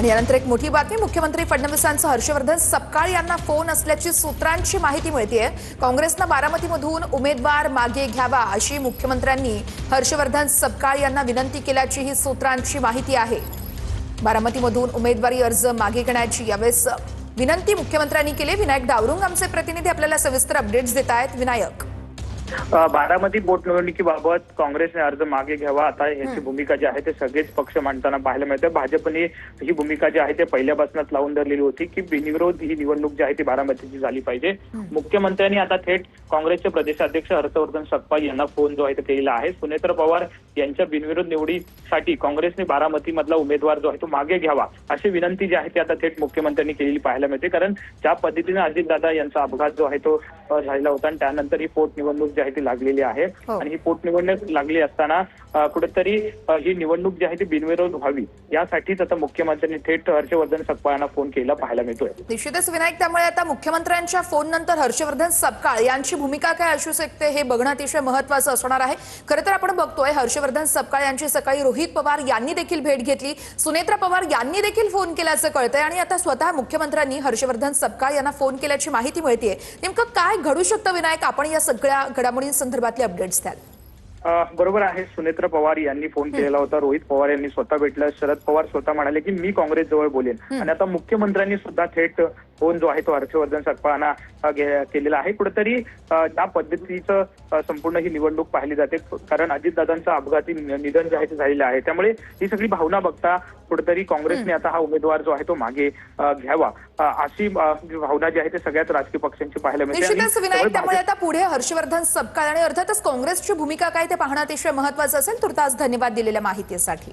आणि यानंतर एक मोठी बातमी, मुख्यमंत्री फडणवीसांचा हर्षवर्धन सपकाळ यांना फोन असल्याची सूत्रांची माहिती मिळतेय। काँग्रेसनं बारामतीमधून उमेदवार मागे घ्यावा अशी मुख्यमंत्र्यांनी हर्षवर्धन सपकाळ यांना विनंती केल्याची ही सूत्रांची माहिती आहे। बारामतीमधून उमेदवारी अर्ज मागे घेण्याची यावेळेस विनंती मुख्यमंत्र्यांनी केली। विनायक डावरुंग आमचे प्रतिनिधी आपल्याला सविस्तर अपडेट्स देत आहेत। विनायक, बारामती पोटनिवडणुकीबाबत काँग्रेसने अर्ज मागे घ्यावा आता याची भूमिका जी आहे ते सगळेच पक्ष मांडताना पाहायला मिळते। भाजपने ही भूमिका जी आहे ते पहिल्यापासूनच लावून धरलेली होती की बिनविरोध ही निवडणूक जी आहे ती बारामतीची झाली पाहिजे। मुख्यमंत्र्यांनी आता थेट काँग्रेसचे प्रदेशाध्यक्ष हर्षवर्धन सपकाळ यांना फोन जो आहे तो केलेला आहे। सुनेत्र पवार यांच्या बिनविरोध निवडीसाठी काँग्रेसने बारामतीमधला उमेदवार जो आहे तो मागे घ्यावा अशी विनंती जी आहे ती आता थेट मुख्यमंत्र्यांनी केलेली पाहायला मिळते। कारण ज्या पद्धतीने अजितदादा यांचा अपघात जो आहे तो झालेला होता आणि त्यानंतर ही पोटनिवडणूक जी आहे ती लागलेली आहे आणि ही पोटनिवडणूक लागली असताना कुठेतरी ही निवडणूक जी आहे ती बिनविरोध व्हावी यासाठीच आता मुख्यमंत्र्यांनी थेट हर्षवर्धन सपकाळ यांना फोन केला पाहायला मिळतोय। निश्चितच विनायक, त्यामुळे आता मुख्यमंत्र्यांच्या फोन नंतर हर्षवर्धन सपकाळ यांची भूमिका काय असू शकते हे बघणं अतिशय महत्त्वाचं असणार आहे। खरं तर आपण बघतोय हर्षवर्धन सपकाळ यांची सकाळी रोहित पवार यांनी देखील भेट घेतली, सुनेत्रा पवार यांनी देखील फोन केल्याचं कळतंय आणि आता स्वतः मुख्यमंत्र्यांनी हर्षवर्धन सपकाळ यांना फोन केल्याची माहिती मिळतेय। नेमकं काय घडू शकतं विनायक, आपण या सगळ्या घडामोडींसंदर्भातले अपडेट्स द्याल? बरोबर आहे, सुनेत्र पवार यांनी फोन केलेला होता, रोहित पवार यांनी स्वतः भेटलं, शरद पवार स्वतः म्हणाले की मी काँग्रेस जवळ बोलेन आणि आता मुख्यमंत्र्यांनी सुद्धा थेट फोन जो आहे तो हर्षवर्धन सपकाळांना केलेला आहे। कुठेतरी त्या पद्धतीचं संपूर्ण ही निवडणूक पाहिली जाते कारण अजितदादांचं अपघाती निधन जे आहे ते झालेलं आहे। त्यामुळे ही सगळी भावना बघता कुठेतरी काँग्रेसने आता हा उमेदवार जो आहे तो मागे घ्यावा अशी भावना जी आहे ते सगळ्याच राजकीय पक्षांची पाहायला मिळते। निश्चितच विनायक, त्यामुळे आता पुढे हर्षवर्धन सपकाळ आणि अर्थातच काँग्रेसची भूमिका काय ते पाहणं अतिशय महत्त्वाचं असेल। तुर्तास धन्यवाद दिलेल्या माहितीसाठी।